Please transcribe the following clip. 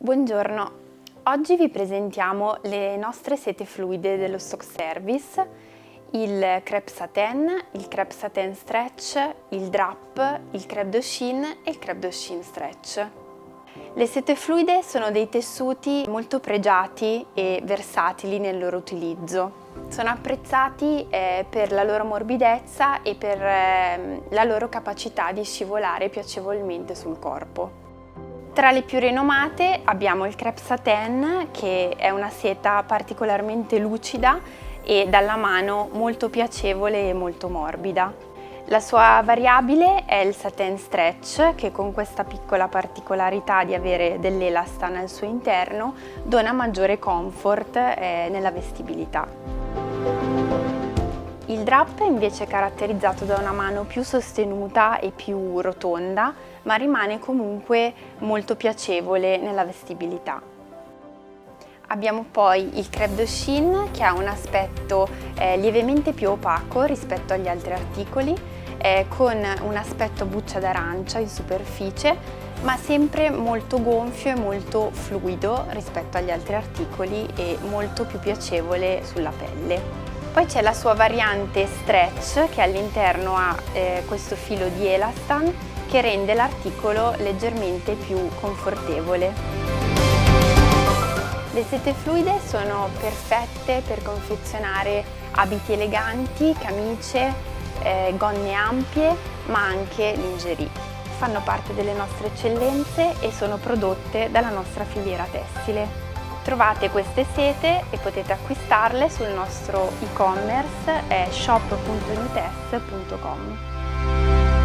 Buongiorno, oggi vi presentiamo le nostre sete fluide dello Stock Service, il Crêpe Satin, il Crêpe Satin Stretch, il Drap, il Crêpe de Chine e il Crêpe de Chine Stretch. Le sete fluide sono dei tessuti molto pregiati e versatili nel loro utilizzo. Sono apprezzati per la loro morbidezza e per la loro capacità di scivolare piacevolmente sul corpo. Tra le più rinomate abbiamo il Crêpe Satin, che è una seta particolarmente lucida e dalla mano molto piacevole e molto morbida. La sua variabile è il Satin Stretch, che con questa piccola particolarità di avere dell'elastane al suo interno dona maggiore comfort nella vestibilità. Il Drap invece è caratterizzato da una mano più sostenuta e più rotonda, ma rimane comunque molto piacevole nella vestibilità. Abbiamo poi il Crêpe de Chine, che ha un aspetto lievemente più opaco rispetto agli altri articoli, con un aspetto buccia d'arancia in superficie, ma sempre molto gonfio e molto fluido rispetto agli altri articoli e molto più piacevole sulla pelle. Poi c'è la sua variante Stretch, che all'interno ha questo filo di elastan che rende l'articolo leggermente più confortevole. Le sete fluide sono perfette per confezionare abiti eleganti, camicie, gonne ampie, ma anche lingerie. Fanno parte delle nostre eccellenze e sono prodotte dalla nostra filiera tessile. Trovate queste sete e potete acquistarle sul nostro e-commerce shop.nutess.com.